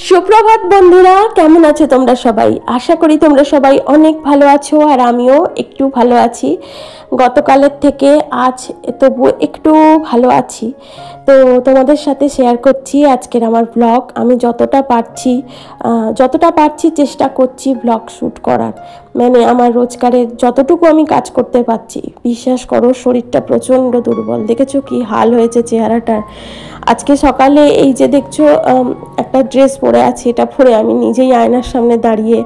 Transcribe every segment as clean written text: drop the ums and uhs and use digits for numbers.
সুপ্রভাত বন্ধুরা, কেমন আছো তোমরা সবাই? আশা করি তোমরা সবাই অনেক ভালো আছো, আর আমিও একটু ভালো আছি। গতকালের থেকে আজ তবু একটু ভালো আছি। তো তোমাদের সাথে শেয়ার করছি আজকের আমার ব্লগ। আমি যতটা পারছি চেষ্টা করছি ব্লগ শ্যুট করার, মানে আমার রোজগারের যতটুকু আমি কাজ করতে পারছি। বিশ্বাস করো, শরীরটা প্রচণ্ড দুর্বল। দেখেছো কি হাল হয়েছে চেহারাটার। আজকে সকালে এই যে দেখছো একটা ড্রেস পরে আছি, এটা পরে আমি নিজেই আয়নার সামনে দাঁড়িয়ে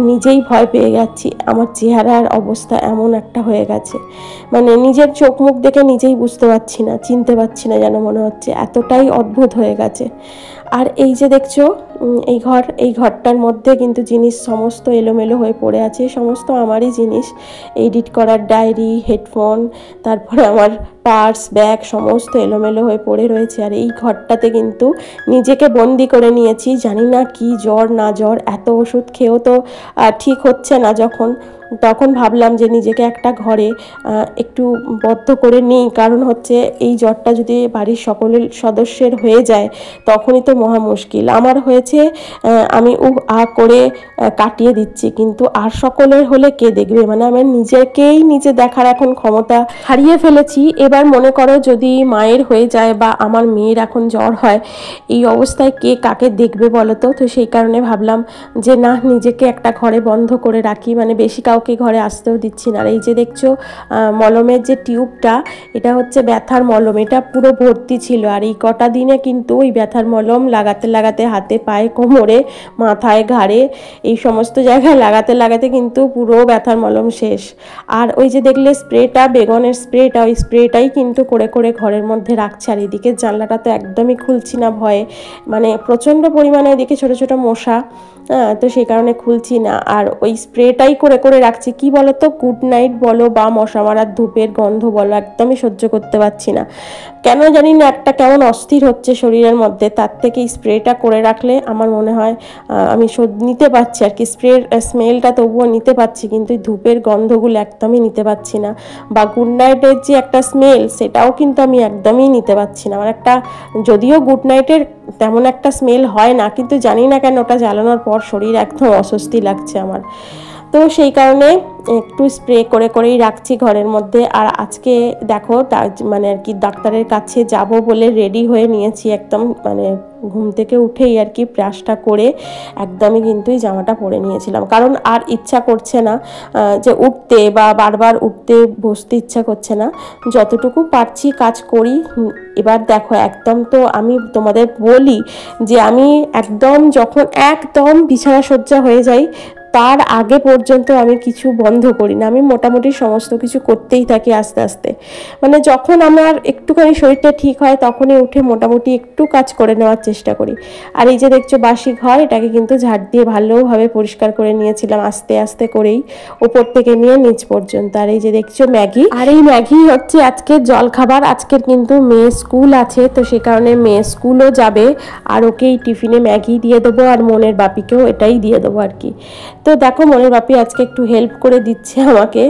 নিজেই ভয় পেয়ে যাচ্ছি। আমার চেহারার অবস্থা এমন একটা হয়ে গেছে, মানে নিজের চোখ মুখ দেখে নিজেই বুঝতে পারছি না, চিনতে পারছি না, যেন মনে হচ্ছে এতটাই অদ্ভুত হয়ে গেছে। আর এই যে দেখছো এই ঘরটার মধ্যে কিন্তু জিনিস সমস্ত এলোমেলো হয়ে পড়ে আছে, সমস্ত আমারই জিনিস। এডিট করার ডায়েরি, হেডফোন, তারপরে আমার পার্স, ব্যাগ সমস্ত এলোমেলো হয়ে পড়ে রয়েছে। আর এই ঘরটাতে কিন্তু নিজেকে বন্দি করে নিয়েছি। জানি না কি জ্বর না জ্বর, এত ওষুধ খেয়েও তো ঠিক হচ্ছে না। তখন ভাবলাম যে নিজেকে একটা ঘরে একটু বদ্ধ করে নিই, কারণ হচ্ছে এই জ্বরটা যদি বাড়ির সকলের সদস্যের হয়ে যায় তখনই তো মহা মুশকিল। আমার হয়েছে, আমি করে কাটিয়ে দিচ্ছি, কিন্তু আর সকলের হলে কে দেখবে? মানে আমি নিজেকেই নিজে দেখার এখন ক্ষমতা হারিয়ে ফেলেছি। এবার মনে করো যদি মায়ের হয়ে যায় বা আমার মেয়ের এখন জ্বর হয়, এই অবস্থায় কে কাকে দেখবে বলো তো? তো সেই কারণে ভাবলাম যে না, নিজেকে একটা ঘরে বন্ধ করে রাখি, মানে বেশি কাউকে ঘরে আসতেও দিচ্ছি না। আর এই যে দেখছো মলমের যে টিউবটা, এটা হচ্ছে ব্যথার মলম, এটা পুরো ভর্তি ছিল। আর এই কটা দিনে কিন্তু ওই ব্যথার মলম লাগাতে লাগাতে হাতে, পায়ে, কোমরে, মাথায়, ঘাড়ে, এই সমস্ত জায়গায় লাগাতে লাগাতে কিন্তু পুরো ব্যথার মলম শেষ। আর ওই যে দেখলে স্প্রেটা, বেগনের স্প্রেটা, ওই স্প্রেটাই কিন্তু করে করে ঘরের মধ্যে রাখছে। আর এদিকে জানলাটা তো একদমই খুলছি না ভয়ে, মানে প্রচণ্ড পরিমাণে এদিকে ছোটো ছোটো মশা, তো সেই কারণে খুলছি না। আর ওই স্প্রেটাই করে করে রাখছি। কি বলো তো, গুড নাইট বলো বা মশা মারার ধূপের গন্ধ বলো, একদমই সহ্য করতে পারছি না। কেন জানি না একটা কেমন অস্থির হচ্ছে শরীরের মধ্যে। তার থেকে স্প্রেটা করে রাখলে আমার মনে হয় আমি নিতে পারছি আর কি। স্প্রের স্মেলটা তবুও নিতে পারছি, কিন্তু ধূপের গন্ধগুলো একদমই নিতে পারছি না। বা গুড নাইটের যে একটা স্মেল, সেটাও কিন্তু আমি একদমই নিতে পারছি না। আমার একটা, যদিও গুড নাইটের তেমন একটা স্মেল হয় না, কিন্তু জানি না কেন ওটা জ্বালানোর পর শরীর একদম অস্বস্তি লাগছে আমার। তো সেই কারণে একটু স্প্রে করে করেই রাখছি ঘরের মধ্যে। আর আজকে দেখো মানে আর কি ডাক্তারের কাছে যাব বলে রেডি হয়ে নিয়েছি একদম, মানে ঘুম থেকে উঠেই আর কি ব্রাশটা করে একদমই কিন্তু এই জামাটা পরে নিয়েছিলাম, কারণ আর ইচ্ছা করছে না যে উঠতে, বা বারবার উঠতে বসতে ইচ্ছা করছে না। যতটুকু পারছি কাজ করি। এবার দেখো, একদম তো আমি তোমাদের বলি যে আমি যখন একদম বিছানা সজ্জা হয়ে যাই তার আগে পর্যন্ত আমি কিছু বন্ধ করি না। আমি মোটামুটি সমস্ত কিছু করতেই থাকি আস্তে আস্তে। মানে যখন আমার একটুখানি শরীরটা ঠিক হয় তখনই উঠে মোটামুটি একটু কাজ করে নেওয়ার চেষ্টা করি। আর এই যে দেখছো বাসি ঘর, এটাকে কিন্তু ঝাড় দিয়ে ভালোভাবে পরিষ্কার করে নিয়েছিলাম আস্তে আস্তে করেই, ওপর থেকে নিয়ে নিচ পর্যন্ত। আর এই যে দেখছো ম্যাগি, আর এই ম্যাগি হচ্ছে আজকের জলখাবার। আজকের কিন্তু মেয়ে স্কুল আছে, তো সে কারণে মেয়ে স্কুলও যাবে, আর ওকে এই টিফিনে ম্যাগি দিয়ে দেবো, আর মনের বাপিকেও এটাই দিয়ে দেবো আর কি। তো দেখো মনের বাপি আজকে একটু হেল্প করে দিচ্ছে আমাকে।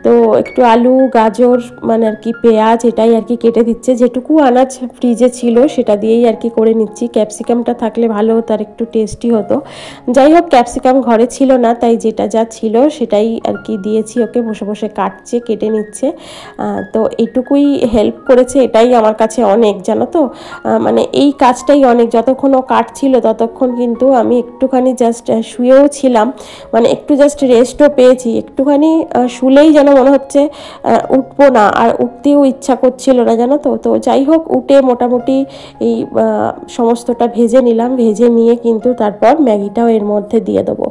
তো একটু আলু, গাজর, মানে আর কি পেঁয়াজ, এটাই আর কি কেটে দিচ্ছে। যেটুকু আনাজ ফ্রিজে ছিল সেটা দিয়েই আর কি করে নিচ্ছি। ক্যাপসিকামটা থাকলে ভালো হতো, আর একটু টেস্টি হতো। যাই হোক, ক্যাপসিকাম ঘরে ছিল না, তাই যেটা যা ছিল সেটাই আর কি দিয়েছি ওকে। বসে বসে কাটছে, কেটে নিচ্ছে। তো এইটুকুই হেল্প করেছে, এটাই আমার কাছে অনেক, জানো তো। মানে এই কাজটাই অনেক। যতক্ষণ ও কাটছিল ততক্ষণ কিন্তু আমি একটুখানি জাস্ট শুয়েও ছিলাম, মানে একটু জাস্ট রেস্টও পেয়েছি। একটুখানি শুলেই যেন মনে হচ্ছে উঠবো না, আর উঠতেও ইচ্ছা করছিল না, জানো তো। তো যাই হোক, উঠে মোটামুটি এই সমস্তটা ভেজে নিলাম। ভেজে নিয়ে কিন্তু তারপর ম্যাগিটাও এর মধ্যে দিয়ে দেবো।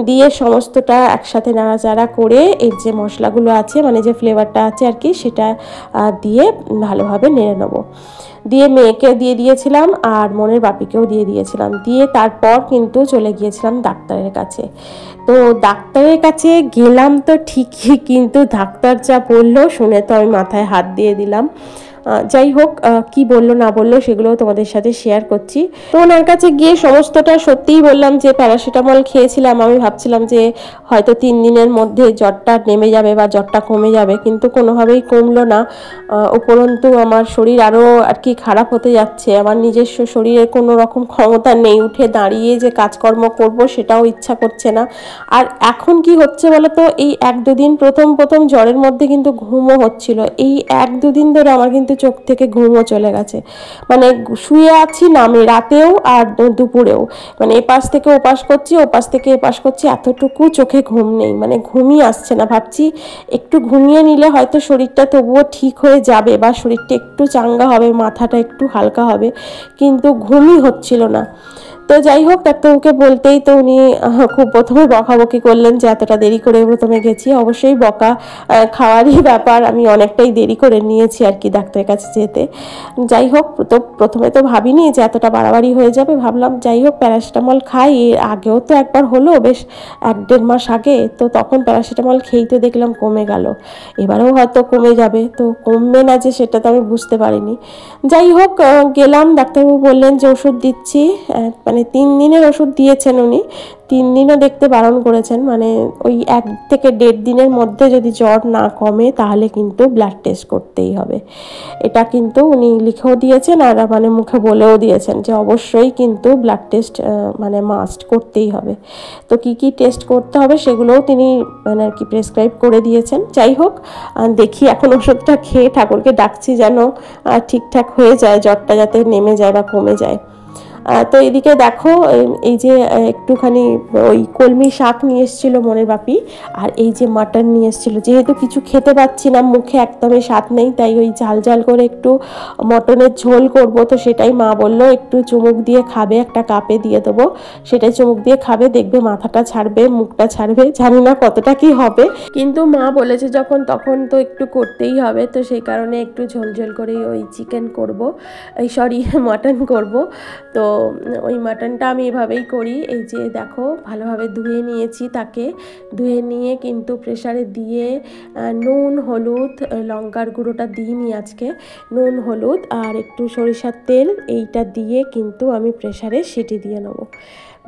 দিয়ে সমস্তটা একসাথে নাড়াচাড়া করে এর যে মশলাগুলো আছে, মানে যে ফ্লেভারটা আছে আর কি, সেটা দিয়ে ভালোভাবে নেড়ে নেবো। দিয়ে মেয়েকে দিয়ে দিয়েছিলাম, আর মনের বাপিকেও দিয়ে দিয়েছিলাম। দিয়ে তারপর কিন্তু চলে গিয়েছিলাম ডাক্তারের কাছে। তো ডাক্তারের কাছে গেলাম তো ঠিকই, কিন্তু ডাক্তার যা বললো শুনে তো আমি মাথায় হাত দিয়ে দিলাম। যাই হোক, কি বললো না বললো সেগুলো তোমাদের সাথে শেয়ার করছি। তো ওনার কাছে গিয়ে সমস্তটা সত্যিই বললাম যে প্যারাসিটামল খেয়েছিলাম, আমি ভাবছিলাম যে হয়তো 3 দিনের মধ্যে জ্বরটা নেমে যাবে বা জ্বরটা কমে যাবে, কিন্তু কোনোভাবেই কমলো না। উপরন্তু আমার শরীর আরও আর কি খারাপ হতে যাচ্ছে। আমার নিজস্ব শরীরে কোনো রকম ক্ষমতা নেই, উঠে দাঁড়িয়ে যে কাজকর্ম করব সেটাও ইচ্ছা করছে না। আর এখন কি হচ্ছে বলো তো, এই 1-2 দিন প্রথম জ্বরের মধ্যে কিন্তু ঘুমও হচ্ছিল। এই 1-2 দিন ধরে আমার কিন্তু চোখ থেকে ঘুমও চলে গেছে। মানে শুয়ে আছি নামে রাতেও আর দুপুরেও, মানে এপাশ থেকে ওপাশ করছি, ওপাশ থেকে এপাশ করছি, এতটুকু চোখে ঘুম নেই, মানে ঘুমই আসছে না। ভাবছি একটু ঘুমিয়ে নিলে হয়তো শরীরটা তবুও ঠিক হয়ে যাবে বা শরীরটা একটু চাঙ্গা হবে, মাথাটা একটু হালকা হবে, কিন্তু ঘুমই হচ্ছিল না। তো যাই হোক, ডাক্তারবাবুকে বলতেই তো উনি খুব প্রথমে বকাবকি করলেন যে এতটা দেরি করে প্রথমে গেছি। অবশ্যই বকা খাওয়ারই ব্যাপার, আমি অনেকটাই দেরি করে নিয়েছি আর কি ডাক্তারের কাছে যেতে। যাই হোক, তো প্রথমে তো ভাবিনি যে এতটা বাড়াবাড়ি হয়ে যাবে, ভাবলাম যাই হোক প্যারাসিটামল খাই। এর আগেও তো একবার হলো বেশ 1-1.5 মাস আগে, তো তখন প্যারাসিটামল খেয়েই তো দেখলাম কমে গেল, এবারেও হয়তো কমে যাবে। তো কমবে না যে সেটা তো আমি বুঝতে পারিনি। যাই হোক, গেলাম, ডাক্তারবাবু বললেন যে ওষুধ দিচ্ছি, মানে 3 দিনের ওষুধ দিয়েছেন উনি, 3 দিনও দেখতে বারণ করেছেন। মানে ওই 1 থেকে 1.5 দিনের মধ্যে যদি জ্বর না কমে তাহলে কিন্তু ব্লাড টেস্ট করতেই হবে। এটা কিন্তু উনি লিখেও দিয়েছেন আর মানে মুখে বলেও দিয়েছেন যে অবশ্যই কিন্তু ব্লাড টেস্ট মানে মাস্ট করতেই হবে। তো কি কি টেস্ট করতে হবে সেগুলোও তিনি মানে আর কি প্রেসক্রাইব করে দিয়েছেন। যাই হোক, দেখি এখন ওষুধটা খেয়ে ঠাকুরকে ডাকছি যেন ঠিকঠাক হয়ে যায়, জ্বরটা যাতে নেমে যায় বা কমে যায়। তো এদিকে দেখো, এই যে একটুখানি ওই কলমি শাক নিয়ে এসেছিলো মনের বাপি, আর এই যে মাটন নিয়ে এসেছিলো। যেহেতু কিছু খেতে পাচ্ছি না, মুখে একদমই স্বাদ নেই, তাই ওই ঝাল ঝাল করে একটু মটনের ঝোল করব। তো সেটাই মা বললো একটু চুমুক দিয়ে খাবে, একটা কাপে দিয়ে দেবো, সেটাই চুমুক দিয়ে খাবে, দেখবে মাথাটা ছাড়বে, মুখটা ছাড়বে। জানি না কতটা কি হবে, কিন্তু মা বলেছে যখন তখন তো একটু করতেই হবে। তো সেই কারণে একটু ঝোল ঝোল করে ওই চিকেন করব, এই সরি মাটন করব। তো ওই মাটনটা আমি এভাবেই করি। এই যে দেখো, ভালোভাবে ধুয়ে নিয়েছি, তাকে ধুয়ে নিয়ে কিন্তু প্রেসারে দিয়ে নুন হলুদ, লঙ্কার গুঁড়োটা দিইনি আজকে, নুন হলুদ আর একটু সরিষার তেল, এইটা দিয়ে কিন্তু আমি প্রেসারে সিটি দিয়ে নেব।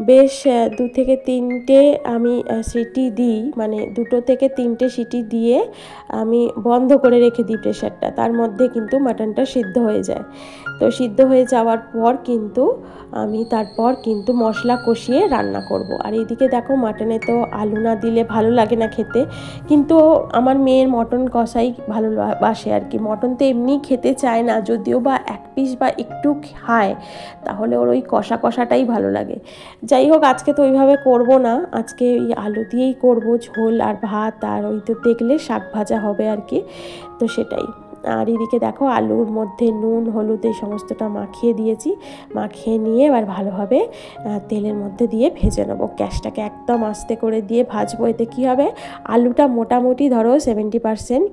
বেশ 2 থেকে 3টে আমি সিটি দিই, মানে 2 থেকে 3টে সিটি দিয়ে আমি বন্ধ করে রেখে দিই প্রেসারটা, তার মধ্যে কিন্তু মাটনটা সিদ্ধ হয়ে যায়। তো সিদ্ধ হয়ে যাওয়ার পর কিন্তু আমি তারপর কিন্তু মশলা কষিয়ে রান্না করব। আর এইদিকে দেখো, মাটনে তো আলু না দিলে ভালো লাগে না খেতে, কিন্তু আমার মেয়ের মটন কষাই ভালো বাসে আর কি। মটন তো এমনি খেতে চায় না, যদিও বা 1 পিস বা একটু খায়, তাহলে ওর ওই কষা কষাটাই ভালো লাগে। যাই হোক, আজকে তো ওইভাবে করব না, আজকে ওই আলু দিয়েই করব, ঝোল আর ভাত, আর ওই তো দেখলে শাক ভাজা হবে আর কি। তো সেটাই। আর এদিকে দেখো, আলুর মধ্যে নুন হলুদ এই সমস্তটা মাখিয়ে দিয়েছি, মাখিয়ে নিয়ে এবার ভালোভাবে তেলের মধ্যে দিয়ে ভেজে নেবো। গ্যাসটাকে একদম আস্তে করে দিয়ে ভাজবো। এতে কী হবে, আলুটা মোটামুটি ধরো 70%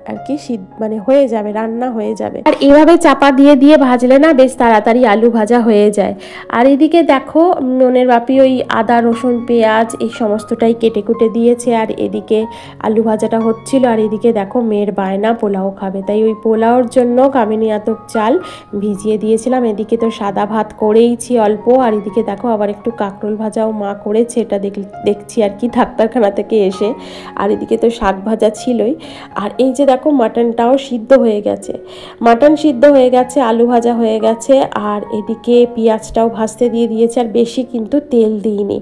আর কি মানে হয়ে যাবে, রান্না হয়ে যাবে। আর এভাবে চাপা দিয়ে দিয়ে ভাজলে না বেশ তাড়াতাড়ি আলু ভাজা হয়ে যায়। আর এদিকে দেখো, মনের বাপি ওই আদা রসুন পেঁয়াজ এই সমস্তটাই কেটে কুটে দিয়েছে, আর এদিকে আলু ভাজাটা হচ্ছিল। আর এদিকে দেখো, মেয়ের বায়না পোলাও খাবে, তাই ওই পোলাওর জন্য কামিনী আতপ চাল ভিজিয়ে দিয়েছিলাম। এদিকে তো সাদা ভাত করেইছি অল্প, আর এদিকে দেখো আবার একটু কাঁকরোল ভাজাও মা করেছে, এটা দেখছি আর কি ডাক্তারখানা থেকে এসে। আর এদিকে তো শাক ভাজা ছিলই। আর এই যে দেখো, মাটনটাও সিদ্ধ হয়ে গেছে, মাটন সিদ্ধ হয়ে গেছে, আলু ভাজা হয়ে গেছে, আর এদিকে পেঁয়াজটাও ভাজতে দিয়ে দিয়েছে। আর বেশি কিন্তু তেল দিইনি,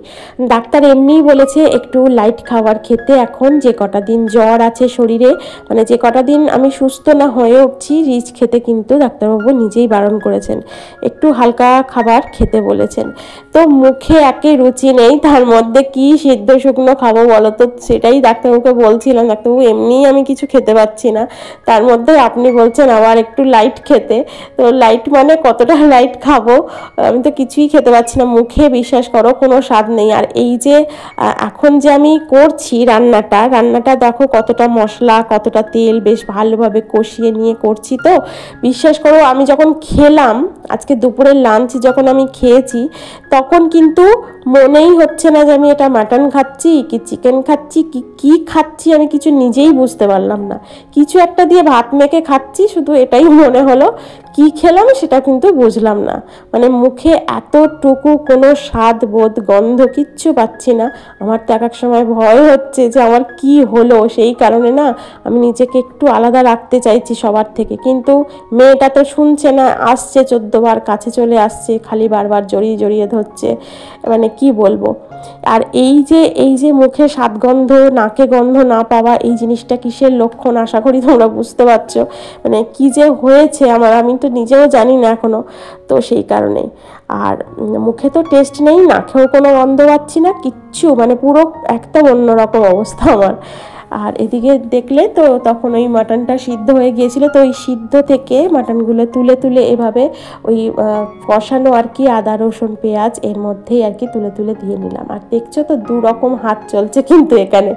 ডাক্তার এমনিই বলেছে একটু লাইট খাবার খেতে। এখন যে কটা দিন জ্বর আছে শরীরে, মানে যে কটা দিন আমি সুস্থ না হয়ে উঠছি, রিচ খেতে কিন্তু ডাক্তারবাবু নিজেই বারণ করেছেন, একটু হালকা খাবার খেতে বলেছেন। তো মুখে একে রুচি নেই, তার মধ্যে কি সিদ্ধ শুকনো খাবো বলো তো, সেটাই ডাক্তারবাবুকে বলছিলাম। ডাক্তারবাবু এমনিই আমি কিছু খেতে পাচ্ছি না, তার মধ্যে আপনি বলছেন আবার একটু লাইট খেতে। তো লাইট মানে কতটা লাইট খাবো, আমি তো কিছুই খেতে পাচ্ছি না, মুখে বিশ্বাস করো কোনো স্বাদ নেই। আর এই যে এখন যে আমি করছি রান্নাটা দেখো কতটা মশলা কতটা তেল বেশ ভালোভাবে কষিয়ে নিয়ে করছি। তো বিশ্বাস করো, আমি যখন খেলাম আজকে দুপুরের লাঞ্চ যখন আমি খেয়েছি, তখন কিন্তু মনেই হচ্ছে না যে আমি এটা মাটন খাচ্ছি কি চিকেন খাচ্ছি কি কি খাচ্ছি, আমি কিছু নিজেই বুঝতে পারলাম না। কিছু একটা দিয়ে ভাত মেখে খাচ্ছি, শুধু এটাই মনে হলো। কি খেলাম সেটা কিন্তু বুঝলাম না, মানে মুখে এতটুকু কোনো স্বাদ বোধ গন্ধ কিচ্ছু পাচ্ছি না। আমার তো এক এক সময় ভয় হচ্ছে যে আমার কি হলো, সেই কারণে না আমি নিজেকে একটু আলাদা রাখতে চাইছি সবার থেকে। কিন্তু মেয়েটা তো শুনছে না, আসছে 14 বার কাছে চলে আসছে, খালি বারবার জড়িয়ে জড়িয়ে ধরছে, মানে কি বলবো। আর এই যে মুখে স্বাদ গন্ধ, নাকে গন্ধ না পাওয়া, এই জিনিসটা কিসের লক্ষণ আশা করি তোমরা বুঝতে পারছো। মানে কি যে হয়েছে আমার, আমি তো নিজেও জানি না এখনো। তো সেই কারণেই আর মুখে তো টেস্ট নেই, নাকেও কোনো গন্ধ পাচ্ছি না কিচ্ছু, মানে পুরো একদম অন্যরকম অবস্থা আমার। আর এদিকে দেখলে তো তখন ওই মাটনটা সিদ্ধ হয়ে গিয়েছিল, তো ওই সিদ্ধ থেকে মাটনগুলো তুলে তুলে এভাবে ওই কষানো আর কি আদা রসুন পেঁয়াজ এর মধ্যেই আর কি তুলে তুলে দিয়ে নিলাম। আর দেখছো তো দু রকম হাত চলছে কিন্তু এখানে,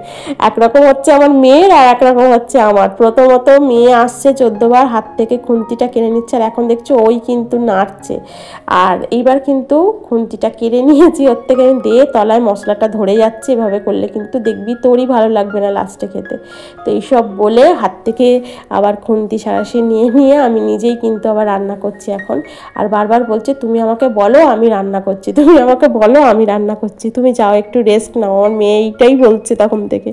একরকম হচ্ছে আমার মেয়ের আর একরকম হচ্ছে আমার। প্রথমত মেয়ে আসছে 14 বার হাত থেকে খুন্তিটা কেড়ে নিচ্ছে, আর এখন দেখছো ওই কিন্তু নাড়ছে। আর এইবার কিন্তু খুন্তিটা কেড়ে নিয়েছি ওর থেকে, দিয়ে তলায় মশলাটা ধরে যাচ্ছে, এভাবে করলে কিন্তু দেখবি তোরই ভালো লাগবে না লাস্টে খেতে। তো এইসব বলে হাত থেকে আবার খুন্তি সারাশি নিয়ে নিয়ে আমি নিজেই কিন্তু আবার রান্না করছি এখন। আর বারবার বলছে তুমি আমাকে বলো আমি রান্না করছি, তুমি আমাকে বলো আমি রান্না করছি, তুমি যাও একটু রেস্ট নাও। আমার মেয়ে এইটাই বলছে তখন থেকে।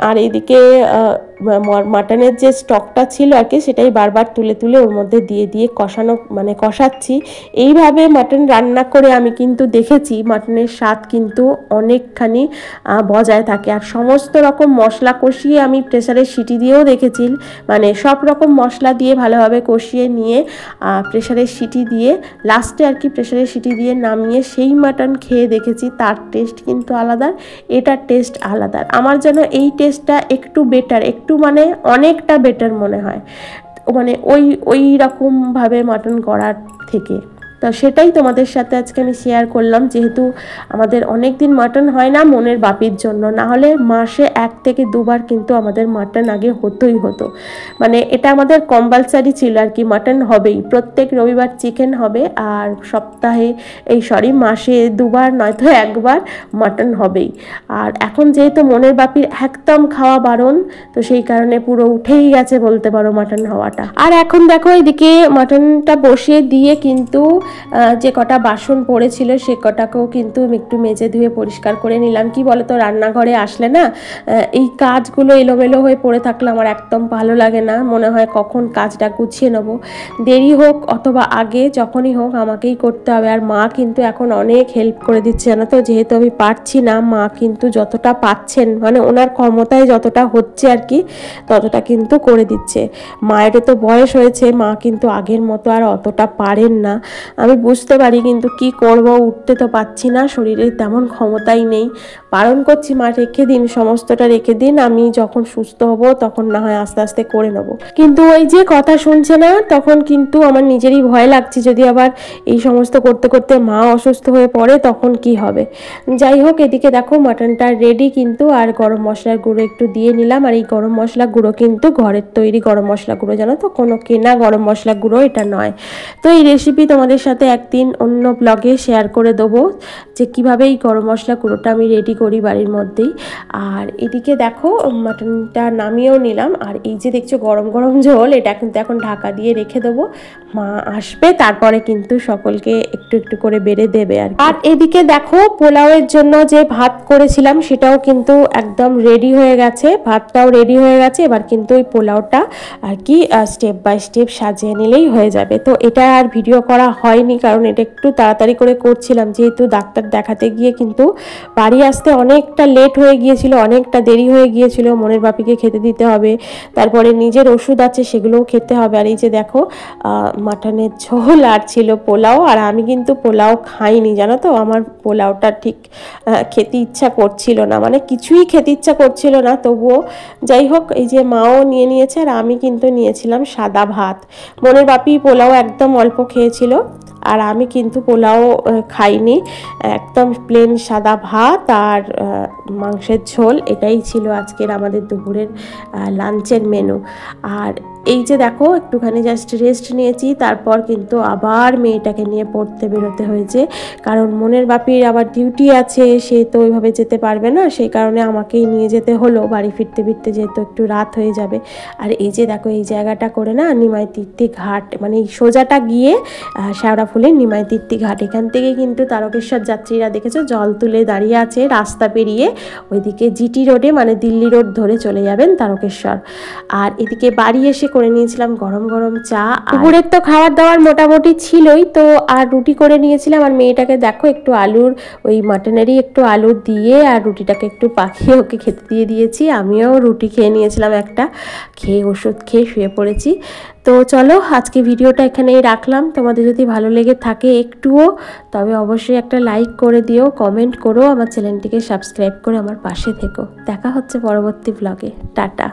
আর এইদিকে মাটনের যে স্টকটা ছিল আর কি, সেটাই বারবার তুলে তুলে ওর মধ্যে দিয়ে দিয়ে কষানো মানে কষাচ্ছি। এইভাবে মাটন রান্না করে আমি কিন্তু দেখেছি মাটনের স্বাদ কিন্তু অনেকখানি বজায় থাকে। আর সমস্ত রকম মশলা কষিয়ে আমি প্রেসারের সিটি দিয়েও দেখেছি, মানে সব রকম মশলা দিয়ে ভালোভাবে কষিয়ে নিয়ে প্রেসারের সিটি দিয়ে লাস্টে আর কি প্রেসারের সিটি দিয়ে নামিয়ে সেই মাটন খেয়ে দেখেছি। তার টেস্ট কিন্তু আলাদা, এটার টেস্ট আলাদা। আমার যেন এই টেস্টটা একটু বেটার, একটু মানে অনেকটা বেটার মনে হয়, মানে ওই রকমভাবে মাটন করার থেকে। তো সেটাই তোমাদের সাথে আজকে আমি শেয়ার করলাম, যেহেতু আমাদের অনেক দিন মাটন হয় না মনের বাপির জন্য, না হলে মাসে 1 থেকে 2 বার কিন্তু আমাদের মাটন আগে হতোই হতো। মানে এটা আমাদের কম্পালসারি ছিল আর কি, মাটন হবেই, প্রত্যেক রবিবার চিকেন হবে, আর সপ্তাহে মাসে 2 বার নয়তো 1 বার মাটন হবেই। আর এখন যেহেতু মনের বাপির একদম খাওয়া বারণ, তো সেই কারণে পুরো উঠেই গেছে বলতে পারো মাটন হওয়াটা। আর এখন দেখো এদিকে মাটনটা বসিয়ে দিয়ে কিন্তু যে কটা বাসন পড়েছিল সে কটাকেও কিন্তু একটু মেজে ধুয়ে পরিষ্কার করে নিলাম। কি বলো তো, রান্নাঘরে আসলে না এই কাজগুলো এলোমেলো হয়ে পড়ে থাকলে আমার একদম ভালো লাগে না, মনে হয় কখন কাজটা গুছিয়ে নেব, দেরি হোক অথবা আগে যখনই হোক আমাকেই করতে হবে। আর মা কিন্তু এখন অনেক হেল্প করে দিচ্ছে জানো তো, যেহেতু আমি পারছি না মা কিন্তু যতটা পাচ্ছেন, মানে ওনার ক্ষমতায় যতটা হচ্ছে আর কি ততটা কিন্তু করে দিচ্ছে। মায়েরও তো বয়স হয়েছে, মা কিন্তু আগের মতো আর অতটা পারেন না, আমি বুঝতে পারি, কিন্তু কি করব, উঠতে তো পাচ্ছি না, শরীরে তেমন ক্ষমতাই নেই। বারণ করছি মা রেখে দিন, সমস্তটা রেখে দিন, আমি যখন সুস্থ হব তখন না হয় আস্তে আস্তে করে নেব। কিন্তু ওই যে কথা শুনছে না, তখন কিন্তু আমার নিজেরই ভয় লাগছে, যদি আবার এই সমস্ত করতে করতে মা অসুস্থ হয়ে পড়ে তখন কি হবে। যাই হোক, এদিকে দেখো মাটনটা রেডি কিন্তু, আর গরম মশলার গুঁড়ো একটু দিয়ে নিলাম। আর এই গরম মশলা গুঁড়ো কিন্তু ঘরের তৈরি গরম মশলা গুঁড়ো, জানো তো, কোনো কেনা গরম মশলা গুঁড়ো এটা নয়। তো এই রেসিপি তোমাদের সাথে একদিন অন্য ব্লগে শেয়ার করে দেবো যে কীভাবে এই গরম মশলা গুঁড়োটা আমি রেডি করি বাড়ির মধ্যেই। আর এদিকে দেখো মাটনটা নামিয়েও নিলাম। আর এই যে দেখছো গরম গরম ঝোল, এটা কিন্তু এখন ঢাকা দিয়ে রেখে দেবো, মা আসবে তারপরে কিন্তু সকলকে একটু একটু করে বেড়ে দেবে। আর এদিকে দেখো পোলাওয়ের জন্য যে ভাত করেছিলাম সেটাও কিন্তু একদম রেডি হয়ে গেছে, ভাতটাও রেডি হয়ে গেছে। এবার কিন্তু ওই পোলাওটা আর কি স্টেপ বাই স্টেপ সাজিয়ে নিলেই হয়ে যাবে। তো এটা আর ভিডিও করা হয়নি, কারণ এটা একটু তাড়াতাড়ি করে করছিলাম, যেহেতু ডাক্তার দেখাতে গিয়ে কিন্তু বাড়ি আসতে অনেকটা লেট হয়ে গিয়েছিল, অনেকটা দেরি হয়ে গিয়েছিল। মনের বাপিকে খেতে দিতে হবে, তারপরে নিজের ওষুধ আছে সেগুলোও খেতে হবে। আর এই যে দেখো মাটনের ঝোল আর ছিল পোলাও, আর আমি কিন্তু পোলাও খাইনি জানো তো, আমার পোলাওটা ঠিক খেতে ইচ্ছা করছিল না, মানে কিছুই খেতে ইচ্ছা করছিল না। তবুও যাই হোক, এই যে মাও নিয়ে নিয়েছে আর আমি কিন্তু নিয়েছিলাম সাদা ভাত। মনের বাপি পোলাও একদম অল্প খেয়েছিল, আর আমি কিন্তু পোলাও খাইনি, একদম প্লেন সাদা ভাত আর মাংসের ঝোল, এটাই ছিল আজকের আমাদের দুপুরের লাঞ্চের মেনু। আর এই যে দেখো একটুখানি জাস্ট রেস্ট নিয়েছি, তারপর কিন্তু আবার মেয়েটাকে নিয়ে পড়তে বেরোতে হয়েছে, কারণ মনের বাপির আবার ডিউটি আছে, সে তো ওইভাবে যেতে পারবে না, সেই কারণে আমাকেই নিয়ে যেতে হলো বাড়ি ফিরতে ফিরতে, যেহেতু একটু রাত হয়ে যাবে। আর এই যে দেখো এই জায়গাটা করে না নিমাই তির্থি ঘাট, মানে এই সোজাটা গিয়ে শেওড়াফুলির নিমাই তির্থি ঘাট, এখান থেকে কিন্তু তারকেশ্বর যাত্রীরা দেখেছো জল তুলে দাঁড়িয়ে আছে, রাস্তা পেরিয়ে ওইদিকে জিটি রোডে মানে দিল্লি রোড ধরে চলে যাবেন তারকেশ্বর। আর এদিকে বাড়ি এসে করে নিয়েছিলাম গরম গরম চা, দুপুরের তো খাবার দাবার মোটামুটি ছিলই তো, আর রুটি করে নিয়েছিলাম। আর মেয়েটাকে দেখো একটু আলুর ওই মাটনেরই একটু আলু দিয়ে আর রুটিটাকে একটু পাকিয়ে ওকে খেতে দিয়ে দিয়েছি, আমিও রুটি খেয়ে নিয়েছিলাম একটা, খেয়ে ওষুধ খেয়ে শুয়ে পড়েছি। তো চলো আজকে ভিডিওটা এখানেই রাখলাম, তোমাদের যদি ভালো লেগে থাকে একটুও, তবে অবশ্যই একটা লাইক করে দিও, কমেন্ট করো, আমার চ্যানেলটিকে সাবস্ক্রাইব করে আমার পাশে থেকো। দেখা হচ্ছে পরবর্তী ব্লগে, টাটা।